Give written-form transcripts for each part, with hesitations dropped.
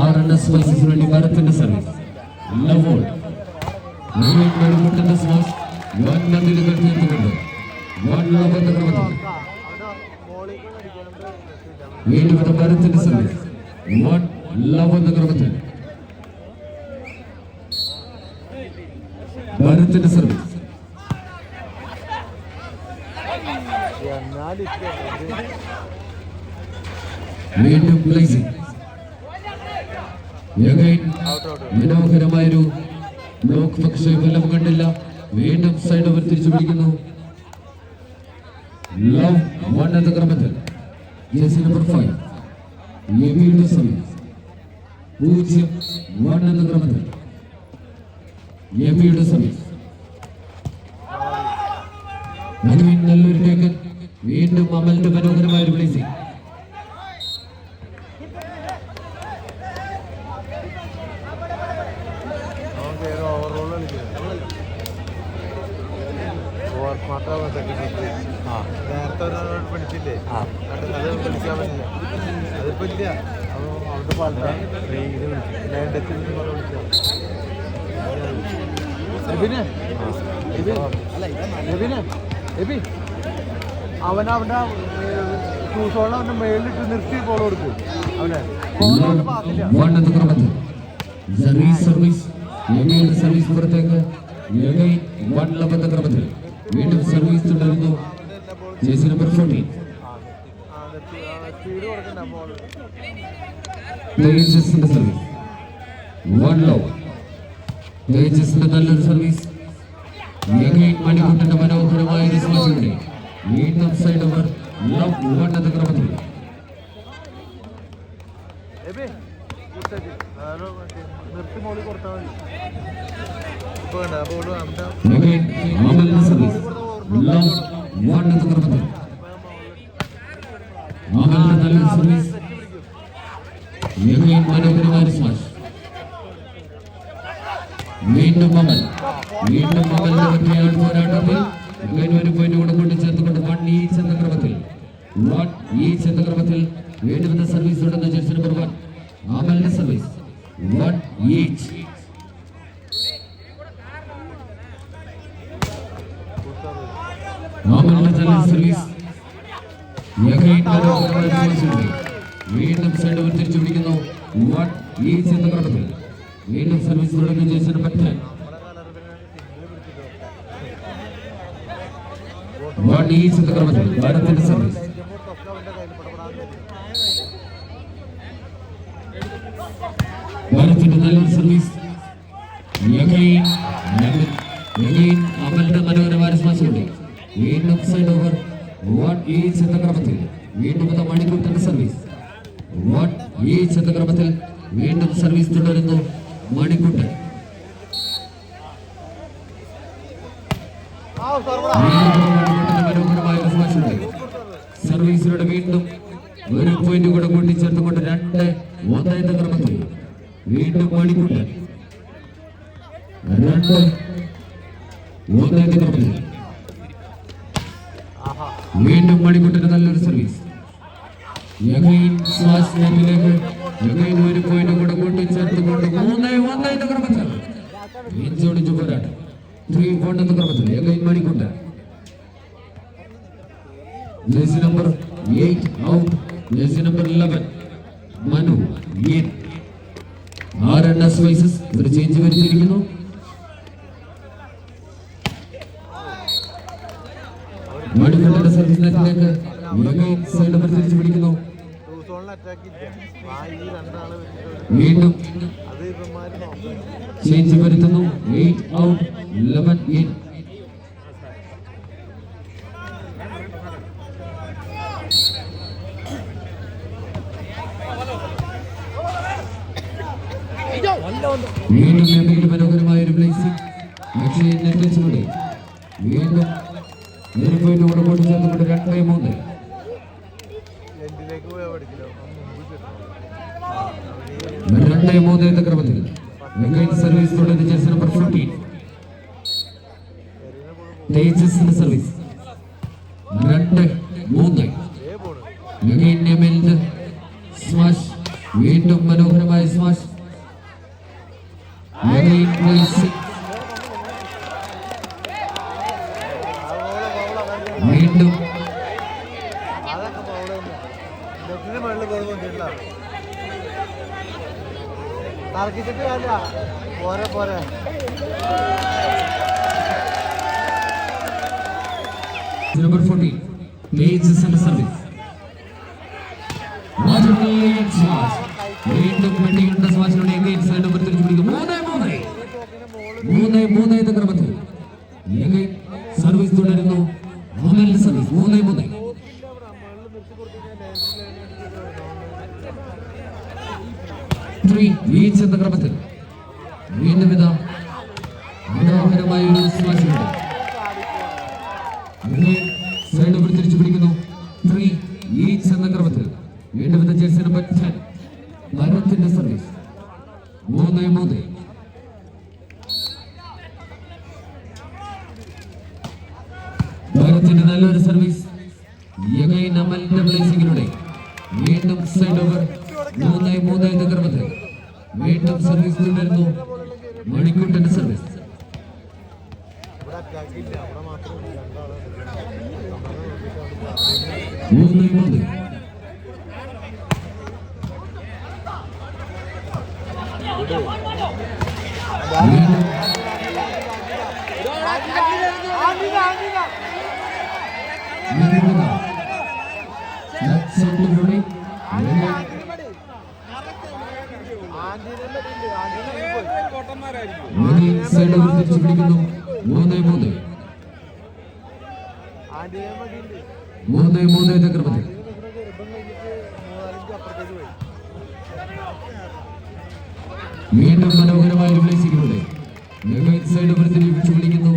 RNS Spices വേണ്ടി ഭരത്തിന്റെ service ലവോൾ മണിമുട്ടന്റെ smash വന്നതിലുകൾ തീർത്തുകൊണ്ട് വണ്ണബന്ധ ക്രമത്തിൽ വീണ്ടും ഭരത്തിന്റെ സർവീസ് ലവബന്ധ ക്രമത്തിൽ ഭരത്തിന്റെ സർവീസ് വീണ്ടും പ്ലേസിംഗ് മനോഹരമായൊരു ബ്ലോക്ക് പക്ഷേ ഫലം കണ്ടില്ല. വീണ്ടും സൈഡ് ഓവർ തിരിച്ചു പിടിക്കുന്നു. ലവ് വൺ എന്ന ക്രമത്തിൽ ജേഴ്സി നമ്പർ 5 എബിയുടെ സർവീസ് 0-1 എന്ന ക്രമത്തിൽ എബിയുടെ സർവീസ് നല്ലൊരു ടേക്കൻ. വീണ്ടും അമലിന്റെ മനോഹരമായ ഒരു പ്ലേസിംഗ്. പഠിച്ചില്ലേ അത് പഠിക്കാൻ പറ്റില്ല. അതിപ്പോ ഇല്ല. അവിടുത്തെ പാലത്താ അവൻ അവന്റെ ഷൂസോളം അവന്റെ മേളിലിട്ട് നിർത്തി ബോൾ കൊടുക്കും. അവനെ സർവീസ് പുറത്തേക്ക് ക്രമത്തിൽ വീണ്ടും സർവീസ് തുടരുന്നു. ജേഴ്സി നമ്പർ 14 തേജസിന്റെ സർവീസ് 1 ലോ. തേജസിന്റെ നല്ലൊരു സർവീസ്. മണിക്കൂട്ടിന്റെ മനോഹരമായ വിശ്വാസത്തിന്റെ വീണ്ടും സൈഡ് ഓവർ ലവ് 1 എന്ന ക്രമത്തിൽ നിർത്തി മോളി കൊടുത്താൽ മനോഹരമായ സ്മാഷ്. വീണ്ടും അമൽ അമലിന്റെ പോരാട്ടത്തിൽ ഒരു പോയിന്റ് കൂടെ കൊണ്ട് ചേർത്തുകൊണ്ട് 1 ഈച്ച് എന്ന ക്രമത്തിൽ വീണ്ടും സർവീസ് തുടർന്ന ജേഴ്സി നമ്പർ 1 അമലിന്റെ സർവീസ് 1 ഈച്ച്. സർവീസ് വീണ്ടും സൈഡ് ഓവർ തിരിച്ചു പിടിക്കുന്നു. ഈച്ച് എന്ന ക്രമത്തിൽ വീണ്ടും സർവീസ് തുടങ്ങി ജേഴ്സി നമ്പർ 10 1 ഈച്ച് എന്ന ക്രമത്തിൽ ഭാരത്തിന്റെ സർവീസ്. ഭാരത്തിന്റെ നല്ലൊരു സർവീസ്. അമലിന്റെ മനോഹരമായ സ്മാഷുണ്ട്. വീണ്ടും സൈഡ് ഓവർ 1 ഈച്ച് എന്ന ക്രമത്തിൽ വീണ്ടും മണിക്കൂട്ടന്റെ സർവീസ് 1 ഈച്ച് എന്ന ക്രമത്തിൽ വീണ്ടും സർവീസ് തുടരുന്നു. മണിക്കൂട്ടൻ മനോഹരമായ സ്മാഷുണ്ട്. സർവീസിലൂടെ വീണ്ടും ഒരു പോയിന്റ് കൂടെ കൂട്ടിച്ചേർത്തുകൊണ്ട് 2-1 എന്ന ക്രമത്തിൽ വീണ്ടും മണിക്കൂട്ടൻ 2-1 എന്ന ക്രമത്തിൽ വീണ്ടും മണിക്കൂട്ടിന്റെ നല്ലൊരു സർവീസ്. ഒരു പോയിന്റ് കൂടെ കൂട്ടിച്ചേർത്തുകൊണ്ട് 3-1 എന്ന ക്രമത്തിൽ ഇഞ്ചോടിച്ചു പോരാട്ടം 3-1 എന്ന ക്രമത്തിൽ Manikuttan. Jersey number 8 out. Jersey number 11 Manu in. RNS Spices ഒരു ചേഞ്ച് വരുത്തിയിരിക്കുന്നു. മണിക്കൂട്ടന്റെ സർവീസ് നെറ്റിലേക്ക് സൈഡ് ഓവർ തിരിച്ചു പിടിക്കുന്നു. വീണ്ടും ചേഞ്ച് വരുത്തുന്നു. 8 ഔട്ട് 11 ഇൻ. വീണ്ടും മനോഹരമായ ഒരു പ്ലേസിംഗ്. വീണ്ടും ഒരു പോയിന്റ് കൂടെ കൂട്ടി ചേർത്തുകൊണ്ട് 2-3 2-3 എന്ന ക്രമത്തിൽ സർവീസ് തുടരുന്ന ജേഴ്സി നമ്പർ 14 തേജസിന്റെ സർവീസ് 2-3 സ്മാഷ്. വീണ്ടും മനോഹരമായ സ്മാഷ്. വീണ്ടും തർക്കിച്ചിട്ട് കാര്യമില്ല. പോരെ പോരെ number 14 plays the center service. വീണ്ടും പെട്ടിയുണ്ട് സ്മാഷിലൂടെ എഗൈൻ സൈഡ് നമ്പർ തിരിച്ചു പിടിക്കും. 3-3 എന്ന ക്രമത്തിൽ എഗൈൻ സർവീസ് തുടരുന്നു. അമലിന്റെ സർവീസ് 3-3. ഈച്ച് എന്ന ക്രമത്തിൽ വീണ്ടും ഇതാ മനോഹരമായ ഒരു സ്മാഷിലൂടെ സൈഡ് നമ്പർ തിരിച്ചു പിടിക്കുന്നു. 3 ഈച്ച് എന്ന ക്രമത്തിൽ വീണ്ടും ഇത് ജേഴ്സി നമ്പർ 10 ഭരത്തിന്റെ സർവീസ് 3-3. ഭരത്തിന്റെ നല്ലൊരു സർവീസ്. അമലിന്റെ പ്ലേസിംഗിലൂടെ വീണ്ടും സൈഡ് ഓവർ 3-3 എന്ന ക്രമത്തിൽ വീണ്ടും സർവീസ് തുടരുന്നു. മണിക്കൂട്ടന്റെ സർവീസ് 3-3. സൈഡ് ഓവർ തിരിച്ചു പിടിക്കുന്നു. 3-3 എന്ന ക്രമത്തിൽ വീണ്ടും മനോഹരമായ പ്ലേസിംഗിലൂടെ സൈഡ് ഓവർ തിരിച്ചു പിടിക്കുന്നു.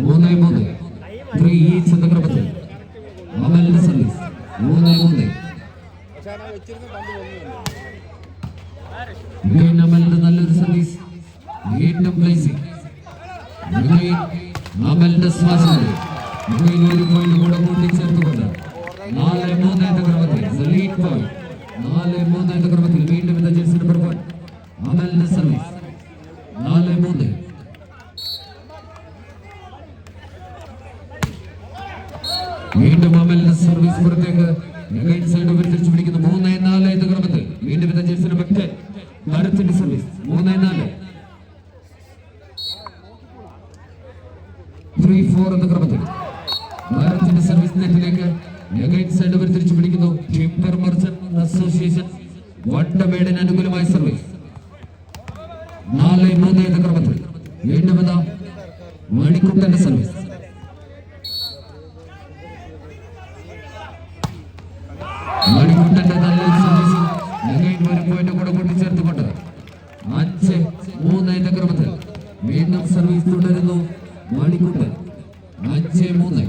3-3 3 ഈച്ച് എന്ന ക്രമത്തിൽ അമലിന്റെ സർവീസ് 3-3. അമലിന്റെ നല്ലൊരു സർവീസ്. വീണ്ടും പ്ലേസിംഗ്. അമലിന്റെ സ്മാഷിലൂടെ ഒരു പോയിന്റ് കൂടെ കൂട്ടിച്ചേർത്തുകൊണ്ട് 4-3 എന്ന ക്രമത്തിൽ ലീഡ് പോയിന്റ്. 4-3 എന്ന ക്രമത്തിൽ വീണ്ടും ഇത് ജേഴ്സി നമ്പർ 1 അമലിന്റെ സർവീസ് 4-3. വീണ്ടും അമലിന്റെ സർവീസ് പുറത്തേക്ക് സൈഡ് ഓവർ തിരിച്ചു പിടിക്കുന്നു. 3-4 എന്ന ക്രമത്തിൽ വീണ്ടും ഇത് ജേഴ്സി നമ്പർ 10 ഭരത്തിന്റെ സർവീസ് 3-4. 3-4 എന്ന ക്രമത്തിൽ ഭാരത്തിന്റെ സർവീസ് നെറ്റിലേക്ക് സൈഡ് ഓവർ തിരിച്ചു പിടിക്കുന്നു. ടിംബർ മർച്ചന്റ് അസോസിയേഷൻ വട്ടമേടിന് അനുകൂലമായ സർവീസ് 4-3 എന്ന ക്രമത്തിൽ വീണ്ടും ഇതാ മണിക്കുട്ടന്റെ സർവീസ്. മണിക്കുട്ടന്റെ നല്ലൊരു സർവീസ് ഒരു പോയിന്റ് കൂടെ കൂട്ടിച്ചേർത്തുകൊണ്ട് 5-3 എന്ന ക്രമത്തിൽ വീണ്ടും സർവീസ് തുടരുന്നു. മണിക്കുട്ടൻ 5-3.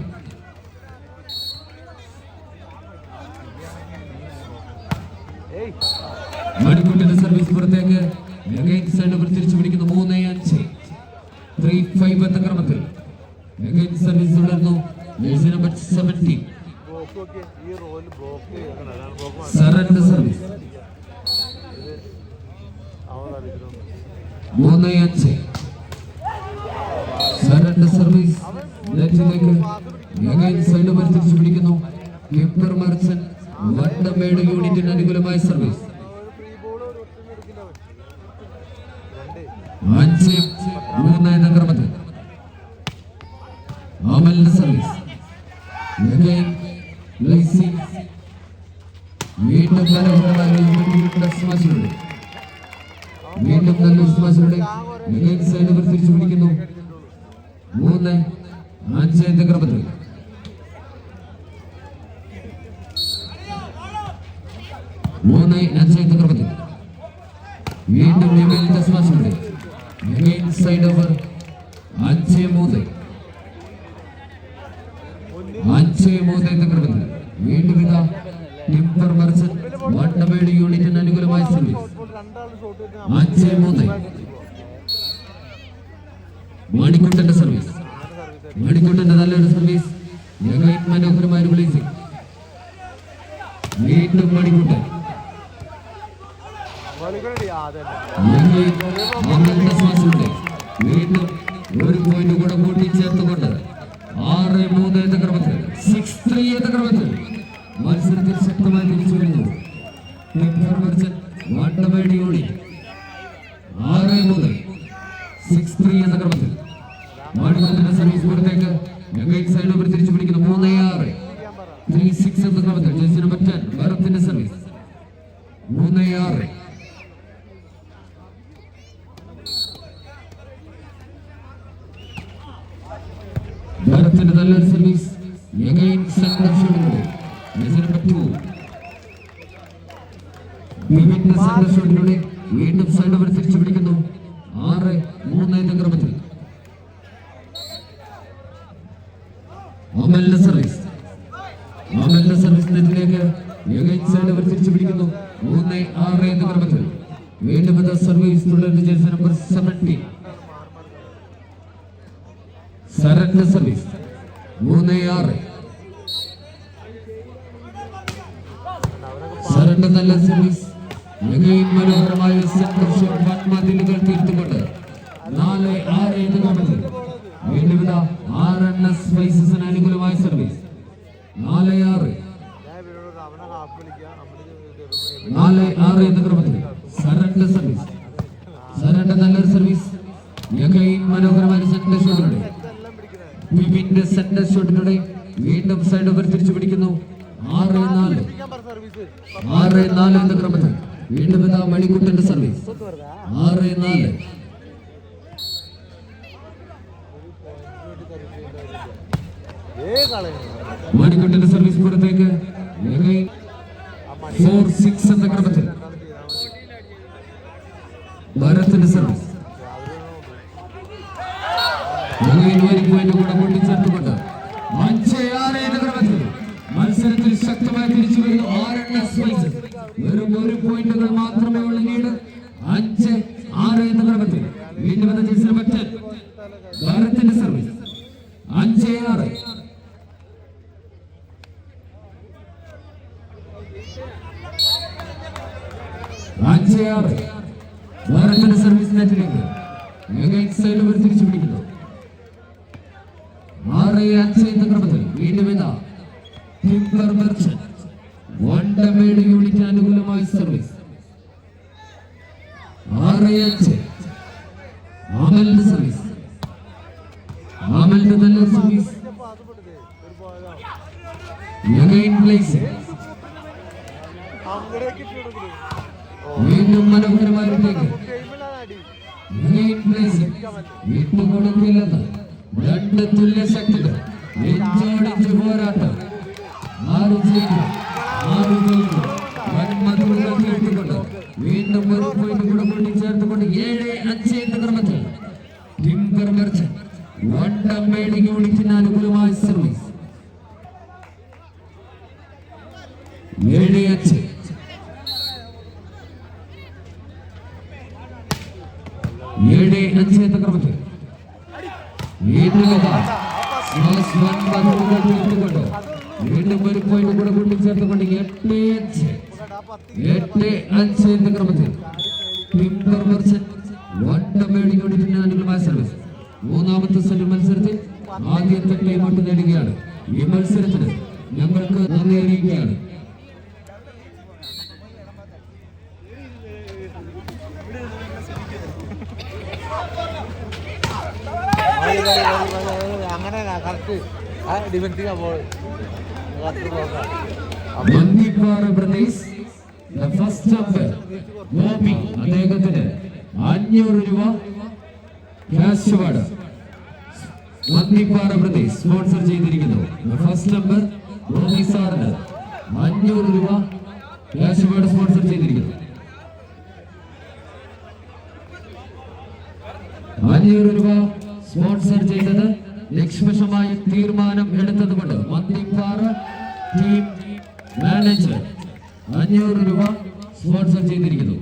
മണിക്കുട്ടന്റെ സർവീസ് പുറത്തേക്ക് സൈഡ് ഓവർ തിരിച്ചു പിടിക്കുന്നു. 3-5 3-5 എന്ന ക്രമത്തിൽ സർവീസ് തുടരുന്നു. ജേഴ്സി നമ്പർ 17 സറന്റെ സർവീസ് 3-5. സറന്റെ സർവീസ് നെറ്റിലേക്ക് സൈഡ് ഓവർ തിരിച്ചു പിടിക്കുന്നു. ടിംബർ മർച്ചന്റ് വട്ടമേട് യൂണിറ്റിന് അനുകൂലമായ സർവീസ് 5-3 എന്ന ക്രമത്തിൽ അമലിന്റെ സർവീസ് വീണ്ടും സ്മാഷിലൂടെ വീണ്ടും നല്ലൊരു സ്മാഷിലൂടെ സൈഡ് ഓവർ തിരിച്ചു പിടിക്കുന്നു. 3-5 എന്ന ക്രമത്തിൽ 3-5 എന്ന ക്രമത്തിൽ വീണ്ടും സ്മാഷിലൂടെ സൈഡ് ഓവർ 5-3 എന്ന ക്രമത്തിൽ വീണ്ടും ഇതാ ടിംബർ മർച്ചന്റ് വട്ടമേട് യൂണിറ്റിന് അനുകൂലമായ സർവീസ് 5-3. മണിക്കുട്ടന്റെ സർവീസ്. മണിക്കുട്ടന്റെ നല്ലൊരു സർവീസ്. മനോഹരമായ പ്ലേസിംഗ്. വീണ്ടും മണിക്കുട്ടൻ വീണ്ടും ഒരു പോയിന്റ് കൂടെ കൂട്ടിച്ചേർത്തുകൊണ്ട് 6-3 എന്ന ക്രമത്തിൽ 6-3 എന്ന ക്രമത്തിൽ മത്സരത്തിൽ ശക്തമായി തിരിച്ചു വരുന്നു. വണ്ടമേടിയോടി 6-3 6-3 എന്ന ക്രമത്തിൽ മണിക്കൂറിന്റെ സർവീസ് പുറത്തേക്ക് സൈഡ് നമ്പർ തിരിച്ചു പിടിക്കുന്നു. 3-6 3-6 എന്ന ക്രമത്തിൽ ജേഴ്സി നമ്പർ 10 ഭരത്തിന്റെ സർവീസ് 3-6. ഭരത്തിന്റെ നല്ലൊരു സർവീസ് സംഘർഷത്തിലൂടെ വീണ്ടും സൈഡ് അവർ തിരിച്ചു പിടിക്കുന്നു. 6-3 എന്ന ക്രമത്തിൽ അമലിന്റെ സർവീസ് നെറ്റിലേക്ക് സൈഡ് അവർ തിരിച്ചു പിടിക്കുന്നു. 3-6 എന്ന ക്രമത്തിൽ വീണ്ടും സർവീസ് തുടരുന്ന ജേഴ്സി നമ്പർ 17 സരന്റെ സർവീസ് 3-6. സരന്റെ നല്ല സർവീസ് മനോഹരമായ മതിലുകൾ തീർത്തുകൊണ്ട് 4-6 എന്ന ക്രമത്തിൽ വീണ്ടും RNS സ്പൈസസിന് അനുകൂലമായ സർവീസ് 4-6 എന്ന ക്രമത്തിൽ സരന്റെ സർവീസ് നല്ലൊരു സർവീസ് മനോഹരമായ സെന്റർ ഷോട്ടിലൂടെ വിപിന്റെ സെന്റർ ഷോട്ടിലൂടെ വീണ്ടും സൈഡ് ഓവർ തിരിച്ചു പിടിക്കുന്നു. 6-4 എന്ന ക്രമത്തിൽ വീണ്ടും മണിക്കുട്ടന്റെ സർവീസ് 6-4. മണിക്കുട്ടന്റെ സർവീസ് പുറത്തേക്ക് 4-6 എന്ന ക്രമത്തിൽ ഭരത്തിന്റെ സർവീസ് കൂടെ കൂട്ടിച്ചേർത്തുകൊണ്ട് 5-6 എന്ന ക്രമത്തിൽ മത്സരത്തിൽ ശക്തമായി തിരിച്ചു വരുന്നു. RNS വെറും 1 പോയിന്റുകൾ മാത്രമേ ഉള്ള ലീഡ്. 5-6 എന്ന ക്രമത്തിൽ വീണ്ടും ഭരത്തിന്റെ സർവീസ് 5-6. ഭരത്തിന്റെ സർവീസ് നെറ്റിലേക്ക് സൈഡ് അവർ തിരിച്ചു പിടിക്കുന്നു. 6-5 എന്ന ക്രമത്തിൽ വീണ്ടും വണ്ടമേട് യൂണിറ്റ് അനുകൂലമായ സർവീസ് 6-5. അമലിന്റെ സർവീസ് നല്ല സർവീസ് വീണ്ടും മനോഹരമായിട്ടേക്ക് വിട്ടുകൊടുക്കില്ലെന്ന് 2 തുല്യ ശക്തികൾ നെഞ്ചോടിച്ച് പോരാട്ടം. 6 ജയിക്കും 6 ജയിക്കും കേട്ടുകൊണ്ട് വീണ്ടും 1 പോയിന്റ് കൂടെ കൂട്ടിച്ചേർത്തുകൊണ്ട് 7-5 എന്ന ക്രമത്തിൽ ടിംബർ മെർച്ചന്റ് വണ്ടമേട് യൂണിറ്റിന് അനുകൂലമായ സർവീസ് 7-5. 7-5 എന്ന ക്രമത്തിൽ വീണ്ടും 1 പോയിന്റ് കൂടെ കൂട്ടിച്ചേർത്തുകൊണ്ട് 8-5 എന്ന ക്രമത്തിൽ ടിംബർ മെർച്ചന്റ് വണ്ടമേട് യൂണിറ്റിന് അനുകൂലമായ സർവീസ്. 3ാമത്തെ സെറ്റ് മത്സരത്തിൽ ആദ്യത്തെ ടൈമൗട്ട് നേടുകയാണ്. ഈ മത്സരത്തിന് ഞങ്ങൾക്ക് നന്ദി അറിയിക്കുകയാണ്. അങ്ങനെ correct defencing Mannippara Pradesh first umpire Gopi അദ്ദേഹത്തിന് 500 രൂപ cash award Mannippara Pradesh sponsor ചെയ്തിരിക്കുന്നു. ഫസ്റ്റ് നമ്പർ ഗോപി സാറിന് 500 രൂപ ക്യാഷ് അവാർഡ് സ്പോൺസർ ചെയ്തിരിക്കുന്നു. 500 രൂപ സ്പോൺസർ ചെയ്തത് നിഷ്പക്ഷമായ തീരുമാനം എടുത്തതുകൊണ്ട് മന്നിപ്പാറ ടീം മാനേജർ 500 രൂപ സ്പോൺസർ ചെയ്തിരിക്കുന്നു.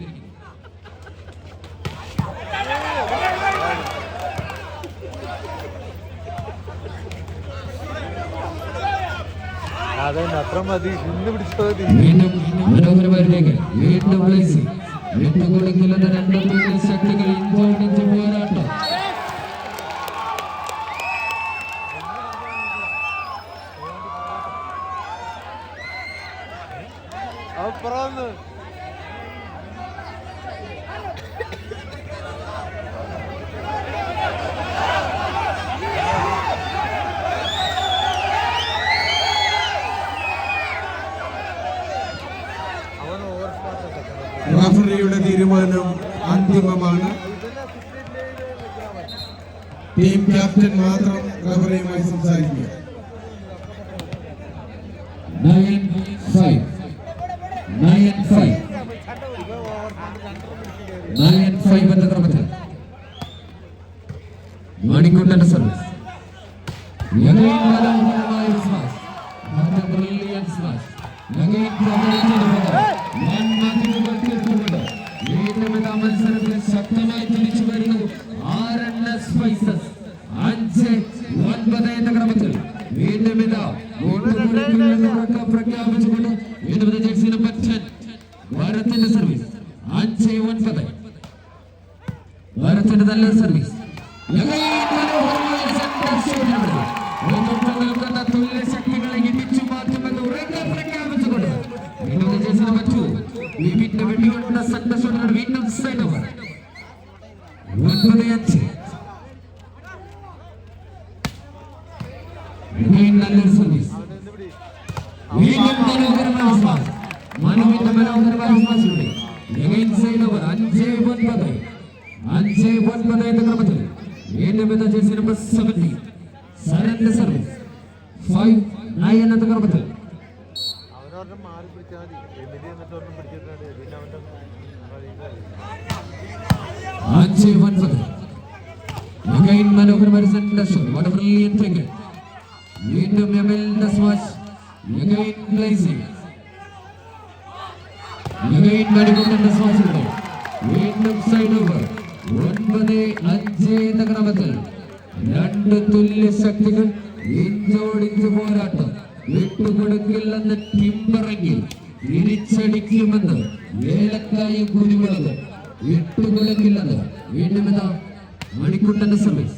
അത്ര മതി. വീണ്ടും മനോഹരമായിട്ടേക്ക് വീണ്ടും വിട്ടുകൊടുക്കില്ലെന്ന് രണ്ട് തുല്യ ശക്തികൾ ഇഞ്ചോടിഞ്ച് പോരാട്ടം. റഫറിയുടെ തീരുമാനം അന്തിമമാണ്. ടീം ക്യാപ്റ്റൻ മാത്രം റഫറിയുമായി സംസാരിക്കുക. 9-5 എന്ന ക്രമത്തിൽ മണിക്കൂട്ടന്റെ സർവീസ്. മത്സരത്തിൽ ശക്തമായി തിരിച്ചു വരുന്നു RNS Spices. 5-9 എന്ന ക്രമത്തിൽ വീണ്ടും ഇതാ പ്രഖ്യാപിച്ചുകൊണ്ട് വീണ്ടും ജേഴ്സി നമ്പർ 10 ഭാരത്തിന്റെ സർവീസ്. 5-9 ഭാരത്തിന്റെ നല്ല സർവീസ്. തുല്യ ശക്തികളെ ഇടിച്ചു മാറ്റുമെന്ന് ഉറക്കെ പ്രഖ്യാപിച്ചുകൊണ്ട് വീണ്ടും ജേഴ്സി നമ്പർ 2 വിവിന്റെ വെടികൊണ്ട സന്തോഷത്തോടെ വീണ്ടും സൈഡ് ഓവർ. 9-5 നല്ലൊരു സർവീസ്. വീണ്ടും മനോഹരമായ സ്മാഷ്. മനുവിന്റെ മനോഹരമായ സ്മാഷിലൂടെ സൈഡ് ഓവർ. 5-9 എന്ന ക്രമത്തിൽ വീണ്ടും എന്ന ജേഴ്സി നമ്പർ 70 സരന്റെ സർവീസ്. 5-9 എന്ന ക്രമത്തിൽ 5-9 മനോഹരമായ സെൻഡർ വീണ്ടും എമലിന്റെ സ്മാഷ്. മണിക്കൂട്ടന്റെ സ്മാഷിലൂടെ വീണ്ടും സൈഡ് ഓവർ. 9-5 എന്ന ക്രമത്തിൽ രണ്ട് തുല്യ ശക്തികൾ ഇഞ്ചോടിഞ്ച് പോരാട്ടം. വിട്ടുകൊടുക്കില്ലെന്ന് ടിമ്പറെങ്കിൽ തിരിച്ചടിക്കുമെന്ന് ഏലക്കായ കുരുമുളക്. വിട്ടുകൊടുക്കില്ലെന്ന് വീണ്ടും ഇതാ മണിക്കൂട്ടന്റെ സർവീസ്.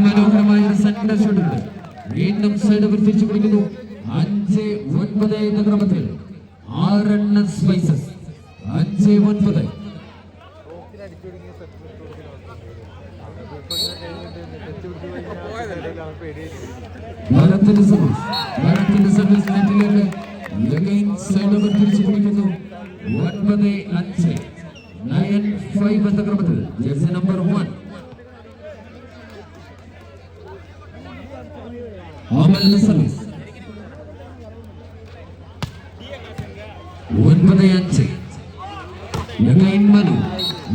മനോഹരമായ സെന്റർ ഷോട്ടുണ്ട്. വീണ്ടും സൈഡ് തിരിച്ചു പിടിക്കുന്നു. 5-9 എന്ന ക്രമത്തിൽ RNS Spices. 5-9 ഭാരത്തിന്റെ സർവീസ്. ഭാരത്തിന്റെ സർവീസ് നെറ്റിലേക്ക് സൈഡ് തിരിച്ചു പിടിക്കുന്നു. 9-5 9-5 എന്ന ക്രമത്തിൽ ജേഴ്സി നമ്പർ 1 അമലിന്റെ സർവീസ്. 9-5 മനു.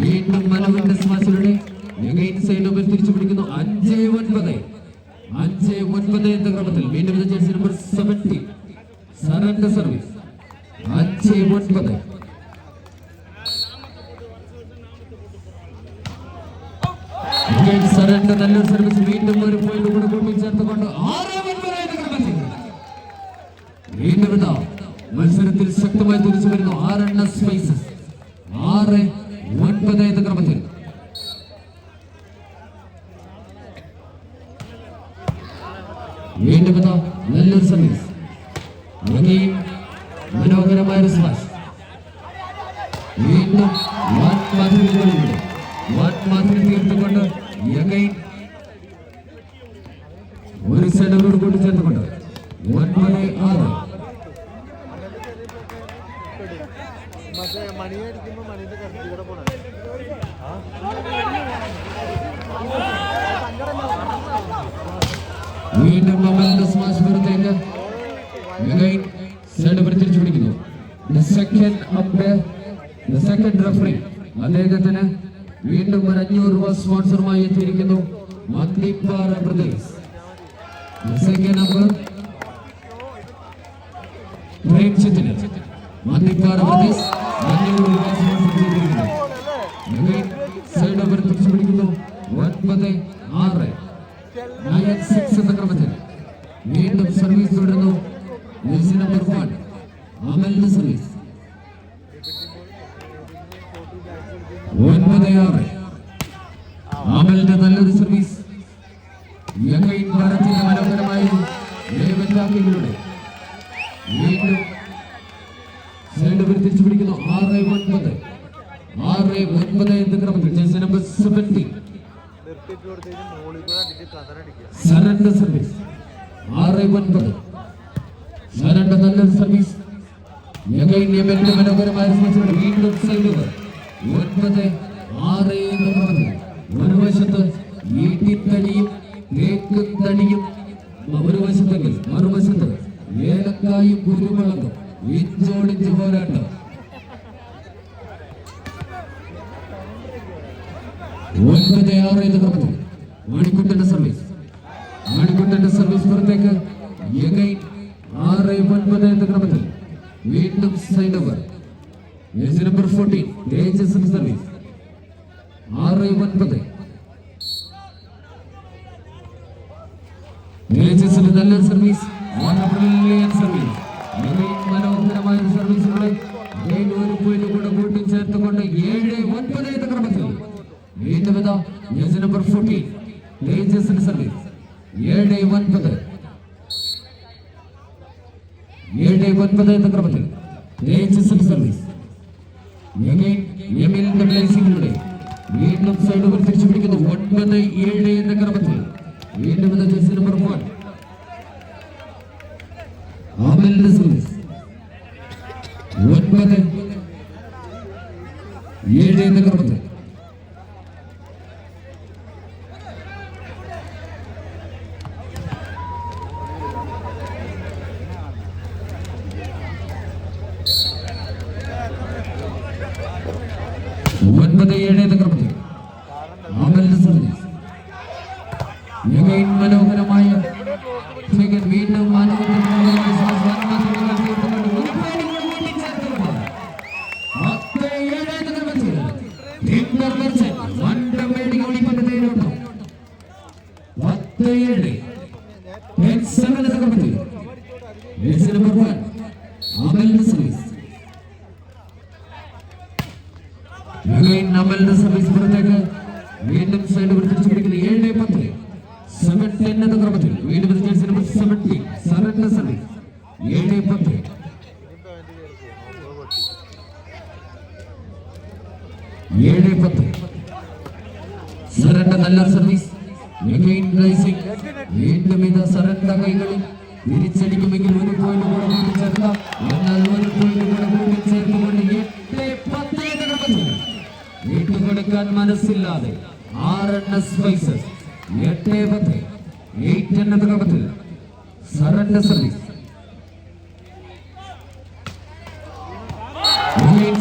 വീണ്ടും മനുവിന്റെ സ്മാഷിലൂടെ സൈഡ് ഓവർ തിരിച്ചു പിടിക്കുന്നു. 5-9 എന്ന ക്രമത്തിൽ വീണ്ടും ജേഴ്സി നമ്പർ 70 സരന്റെ സർവീസ്. 5-9 സരന്റെ നല്ലൊരു സർവീസ്. വീണ്ടും ഒരു പോയിന്റ് കൂടെ കൂട്ടിച്ചേർത്തുകൊണ്ട് 6-9 എന്ന ക്രമത്തിൽ വീണ്ടും ഇതാ മത്സരത്തിൽ ശക്തമായി തിരിച്ചു വരുന്നു RNS Spices. 6-9 എന്ന ക്രമത്തിൽ വീണ്ടും ഇതാ നല്ലൊരു സർവീസ്. മനോഹരമായ സ്മാഷ്. വീണ്ടും മാതിരി തീർത്തുകൊണ്ട് ഒരു സെലവോട് കൂടി ചേർത്തുകൊണ്ട് 9-6 മണിയടിക്കുമ്പോ മണിന്റെ കടത്തിലൂടെ പോണ വീണ്ടും അമലിന്റെ സ്മാഷ് പുറത്തേക്ക്. സൈഡ് തിരിച്ചു പിടിക്കുന്നു. സെക്കൻഡ് റഫറി അദ്ദേഹത്തിന് വീണ്ടും ഒരു 500 രൂപ സ്പോൺസറുമായി എത്തിയിരിക്കുന്നു. മന്ദിപ്പാറ പ്രദേശ് സെക്കൻഡ് നമ്പർ മന്ദിപ്പാറ പ്രദേശ് 500 രൂപ സ്പോൺസർ ചെയ്തിരിക്കുന്നു. സൈഡ് ഓവർ തിരിച്ചു പിടിക്കുന്നു. 9-6 9-6 എന്ന ക്രമത്തിൽ വീണ്ടും സർവീസ് തുടരുന്നു. ജേഴ്സി നമ്പർ 1 അമലിന്റെ സർവീസ്. 9-6. അമലിന്റെ നല്ലൊരു സർവീസ്. യങ്ങൈൻ ഭാരതീയ മനോഹരമായ ലേവൻലാക്കിലൂടെ വീണ്ടും സൈഡ് തിരിച്ചു പിടിക്കുന്നു. 6-9 എന്ന ക്രമത്തിൽ ജേഴ്സി നമ്പർ 70 സറണ്ടർ സർവീസ്. 6-9 സറണ്ടർ നല്ലൊരു സർവീസ്. യങ്ങൈന്റെ മനോഹരമായ സർവീസിലൂടെ വീണ്ടും സൈഡുകൾ 9-6 എന്ന ക്രമത്തിൽ ഒരു വശത്ത് ഈട്ടിത്തടിയും തേക്കും തടിയും ഒരു വശത്തെങ്കിൽ മറുവശത്ത് ഏലക്കായും കുരുമുളകും ഇഞ്ചോടിഞ്ച് പോരാട്ടം. 9-6 എന്ന ക്രമത്തിൽ മണിക്കുട്ടന്റെ സർവീസ് പുറത്തേക്ക്. യങ്ങൈൻ 6-9 എന്ന ക്രമത്തിൽ വീണ്ടും സൈഡ് ഓവർ. ജേഴ്സി നമ്പർ 14 തേജസ് സർവീസ്. 6-9 തേജസിന് നല്ലൊരു സർവീസ്. സർവീസ് മനോഹരമായ സർവീസുകളെ ഒരു പോയിന്റ് കൂടെ കൂട്ടിച്ചേർത്തുകൊണ്ട് 7-9 എന്ന ക്രമത്തിൽ വീണ്ടും ജേഴ്സി നമ്പർ 14 തേജസിന്റെ സർവീസ്. 7-9 എന്ന ക്രമത്തിൽ തേജസിന്റെ സർവീസ്. യമിലിന്റെ പ്ലേസിംഗിലൂടെ വീണ്ടും സൈഡ് തിരിച്ചു പിടിക്കുന്നു. 9-7 എന്ന ക്രമത്തിൽ വീണ്ടും ജേഴ്സി നമ്പർ 1 അമലിന്റെ സർവീസ്. 9-7 എന്ന ക്രമത്തിൽ അമലിന്റെ സർവീസ്. മനോഹരമായ വീണ്ടും അമലിന്റെ സർവീസ് പുറത്തേക്ക് വീണ്ടും സൈഡ് തിരിച്ചു പിടിക്കുന്നു. 7-10 7-10 എന്ന ക്രമത്തിൽ വീണ്ടും ജേഴ്സി നമ്പർ 70 സറണ്ടർ സർവീസ്. 7-10 സറണ്ടർ നല്ല സർവീസ്. വീണ്ടും സറണ്ടർ കൈകളിൽ തിരിച്ചടിക്കുമെങ്കിൽ ഒരു പോയിന്റ് കൂടെ കൂട്ടിച്ചേർക്കാം. എന്നാൽ ഒരു പോയിന്റ് കൂടെ കൂട്ടിച്ചേർത്തുകൊണ്ട് 8-10 എന്ന ക്രമത്തിൽ വിട്ടുകൊടുക്കാൻ മനസ്സില്ലാതെ RNS സ്പൈസസ് 8-10 എന്ന ക്രമത്തിൽ സറണ്ടർ സർവീസ്.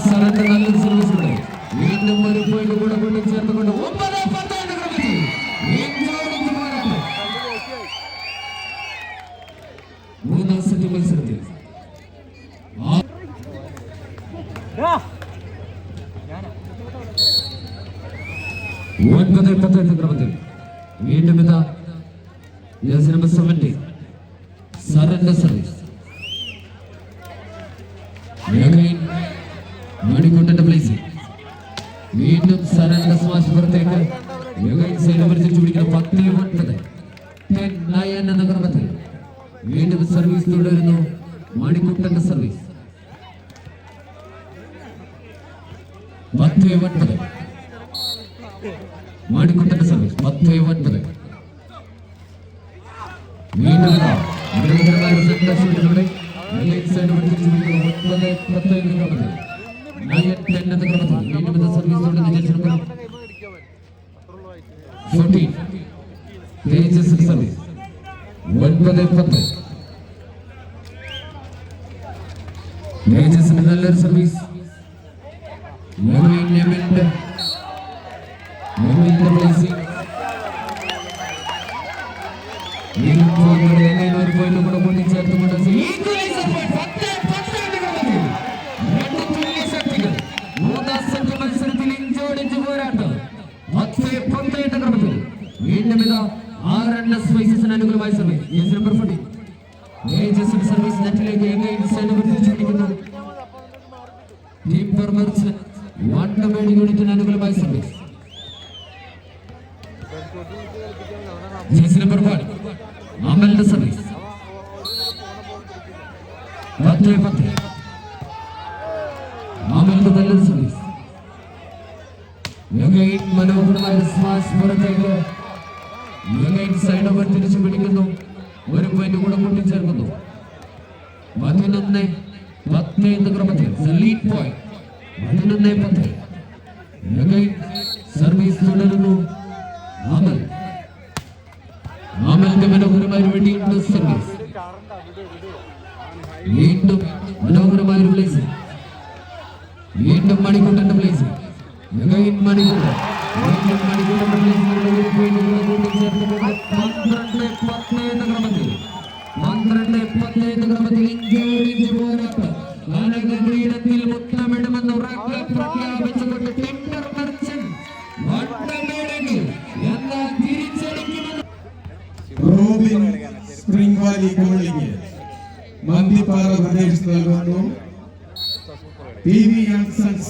സറണ്ടർ നല്ലൊരു സർവീസിലൂടെ വീണ്ടും ഒരു പോയിന്റ് കൂടെ കൂട്ടിച്ചേർത്തുകൊണ്ട് 9-10 എന്ന ക്രമത്തിൽ മൂന്നാം സെറ്റ് മത്സരത്തിൽ 9-10 എന്ന ക്രമത്തിൽ വീണ്ടും ജേഴ്സി നമ്പർ 70 സറണ്ടർ സർവീസ്. മണിക്കുട്ടന്റെ പ്ലേസ് വീണ്ടും സറണ്ടർ സ്മാഷ് പുറത്തേക്ക്. സൈഡ് തിരിച്ചു പിടിക്കുന്ന 10-9 എന്ന ക്രമത്തിൽ വീണ്ടും സർവീസ് തുടരുന്നു. മണിക്കുട്ടന്റെ സർവീസ്. 10-9 മണിക്കുട്ടന്റെ സർവീസ്. 10-9 വീണ്ടും സൈഡ് തിരിച്ചു പിടിക്കുന്നു. 9-10 എന്ന ക്രമത്തിൽ 9-10 എന്ന ക്രമത്തിൽ വീണ്ടും സർവീസ് തുടരുന്നു. ജേഴ്സി നമ്പർ 14 തേജസ് സർവീസ്. 9-10 തേജസിന്റെ നല്ലൊരു സർവീസ്. പ്ലേസിംഗ് ഒരു പോയിന്റ് കൂടെ കൂട്ടിച്ചേർത്തുകൊണ്ട് മൂന്നാം സെറ്റ് മത്സരത്തിൽ ഇഞ്ചോടിഞ്ച് പോരാട്ടം 10-10 എന്ന ക്രമത്തിൽ വീണ്ടും RNS സ്പൈസസിന് അനുകൂലമായ സർവീസ്. ജേഴ്സി നമ്പർ 40 തേജസിന്റെ സർവീസ് നെറ്റിലേക്ക് തിരിച്ചു പിടിക്കുന്നു. ടീം പെർമർച്ചന്റ് വണ്ടമേട് യൂണിറ്റിന് അനുകൂലമായ സർവീസ്. ജേഴ്സി നമ്പർ 1 അമലിന്റെ സർവീസ്. 10-10 അമലിന്റെ നല്ലൊരു സർവീസ്. മനോഹരമായ സ്മാഷ് പുറത്തേക്ക് സൈഡ് ഓവർ തിരിച്ചു പിടിക്കുന്നു. ഒരു പോയിന്റ് കൂടെ കൂട്ടിച്ചേർക്കുന്നു. 11-10 എന്ന ക്രമത്തിൽ ലീഡ് പോയിന്റ്. 11-10 സർവീസ് തുടരുന്നു. അമലിന്റെ മനോഹരമായ വെടിയുള്ള സർവീസ്. വീണ്ടും മനോഹരമായ ഒരു പ്ലേസ്. വീണ്ടും മണിക്കൂട്ടന്റെ പ്ലേസ്. മണിക്കൂട്ടൻ 12-10 എന്ന ക്രമത്തിൽ 12-10 എന്ന ക്രമത്തിൽ ഇഞ്ചോടിഞ്ച് പോരാട്ടം. കിരീടത്തിൽ മുത്തമിടുമെന്ന് ഉറക്കെ പ്രഖ്യാപിച്ചുകൊണ്ട് ടിംബർ മർച്ചന്റ് വണ്ടമേടിന് എന്നാൽ തിരിച്ചടിക്കുമെന്ന് Robin spring Valley calling Manthippara പ്രദേശത്ത് നൽകുന്നു. PV & Sons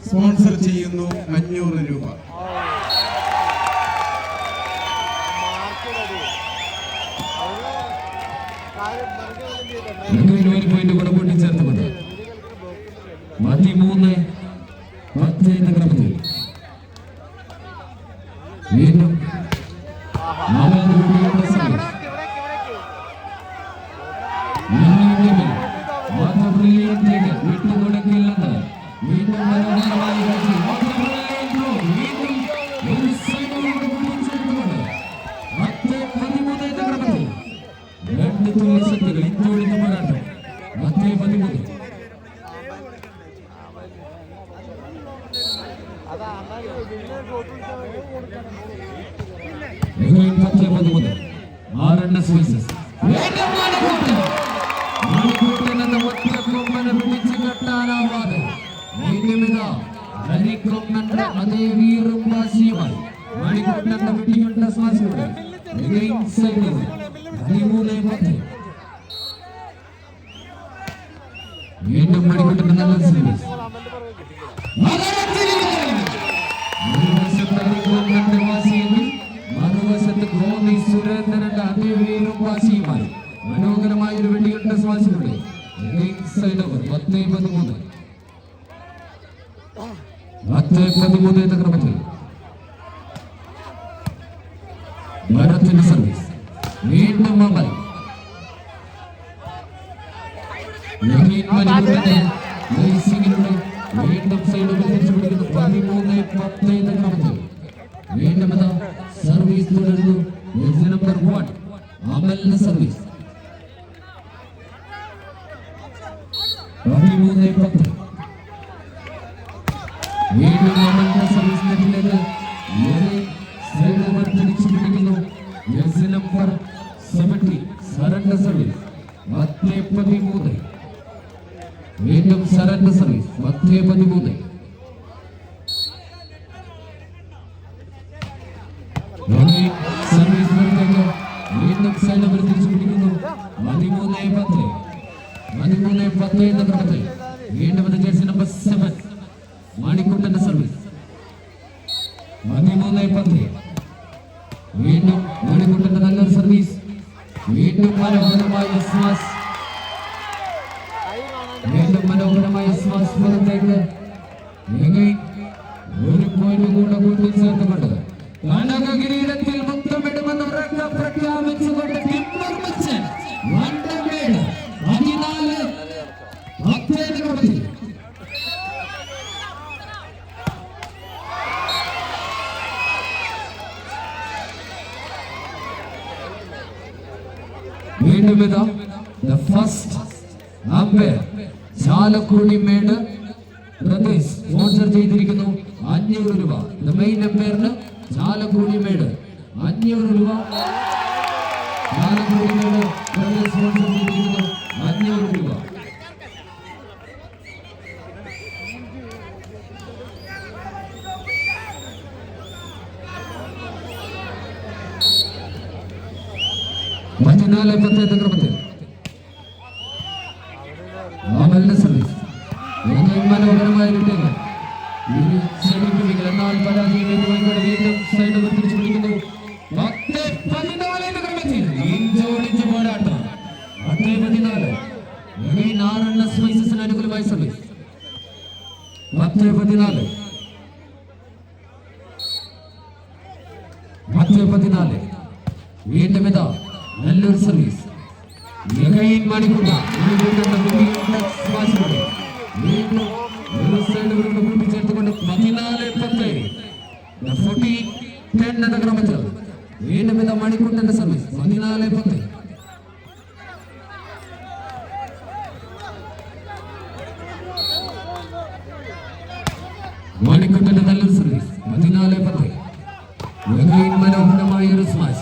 സ്പോൺസർ ചെയ്യുന്നു 500 രൂപ. ഒരു പോയിന്റ് കൂടെ കൂട്ടിച്ചേർത്തുകൊണ്ട് 13-10 എന്ന ക്രമത്തിൽ വീണ്ടും വിട്ടുകൊടുക്കില്ലെന്ന് വീണ്ടും മനോഹരമായി 10-13 എന്ന ക്രമത്തിൽ രണ്ട് തുല്യ ശക്തികൾ ഇഞ്ചോടിഞ്ഞ പോരാട്ടം. 10-13 RNS Voices. മണിക്കൂട്ടൻ എന്ന ഒറ്റക്കൊമ്പനെ പിടിച്ചു കെട്ടാനാവാതെ ഹരിക്കൊമ്പന്റെ അതേ വീറും വാശിയുമായി മണിക്കൂട്ടന്റെ വെടിയുണ്ട ശ്വാസത്തോടെ 13-10 വീണ്ടും മണിക്കൂട്ടന്റെ നല്ല സർവീസ്. മറുവശത്ത് ഗോപി സുരേന്ദ്രന്റെ അതേ വീറും വാശിയുമായി മനോഹരമായ ഒരു വെടിയുണ്ട ശ്വാസത്തോടെ 10-13 എന്ന ക്രമത്തിൽ ഭരത്തിന്റെ സർവീസ്. വീണ്ടും അമൽ വീണ്ടും സൈഡ് തിരിച്ചു പിടിക്കുന്നു. 13-10 എന്ന ക്രമത്തിൽ വീണ്ടും സർവീസ് തുടരുന്നു. നമ്പർ 1 അമലിന്റെ സർവീസ്. 13-10 വീണ്ടും അമലിന്റെ സർവീസ് നെറ്റിലേക്ക് സൈഡ് ഓവർ തിരിച്ചു പിടിക്കുന്നു. ജേഴ്സി നമ്പർ 70 സറണ്ടർ സർവീസ്. 10-13 വീണ്ടും സറണ്ടർ സർവീസ്. 10-13 സർവീസ് വീണ്ടും സൈഡ് ഓവർ തിരിച്ചു പിടിക്കുന്നു. 13-10 എന്ന ക്രമത്തിൽ വീണ്ടും ജേഴ്സി നമ്പർ 7 മണിക്കൂട്ടന്റെ സർവീസ്. 13-10 വീണ്ടും മണിക്കൂട്ടന്റെ നല്ലൊരു സർവീസ്. വീണ്ടും മനോഹരമായ സ്മാഷ്. വീണ്ടും മനോഹരമായ സ്മാഷ് പുറത്തേക്ക്. ഒരു പോയിന്റ് കൂടെ കൂട്ടിച്ചേർത്തുകൊണ്ട് കനക കിരീടത്തിൽ മുത്തമിടുമെന്ന് ഉറക്കെ പ്രഖ്യാപിച്ചുകൊണ്ട് ടിംബർ മർച്ചന്റ് വണ്ടമേട് 14-10 വീണ്ടും first umpire Chalakudy Medu Pradesh sponsor ചെയ്തിരിക്കുന്നു 500 രൂപ. മെയിൻ അമ്പയറിന് ചാലക്കുടി മേട് 500 രൂപ. ചാലക്കുടി മേട് പ്രദേശ് സ്പോൺസർ ചെയ്തിരിക്കുന്നു 500 രൂപ. മറ്റന്നാളെ 10 എന്ന ക്രമത്തിൽ അമലിന്റെ സർവീസ്. മനോഹരമായ എന്നാൽ പരാജയം വീണ്ടും സൈഡ് തിരിച്ചു പിടിക്കുന്നു. 10-14 എന്ന ക്രമത്തിൽ ഇഞ്ചോടിഞ്ച് പോരാട്ടം. 10-14 അനുകൂലമായ സർവീസ്. 10-14 വീണ്ടും ഇതാ നല്ലൊരു സർവീസ്. മണിക്കൂർ വീണ്ടും ഒരു സൈഡ് കൂട്ടിച്ചേർത്തുകൊണ്ട് 14-10 എന്ന ക്രമത്തിൽ വീണ്ടും ഇതാ മണിക്കൂറിന്റെ സർവീസ്. 14-10 മണിക്കൂറിന്റെ നല്ലൊരു സർവീസ്. 14-10 മനോഹരമായ ഒരു സ്മാഷ്.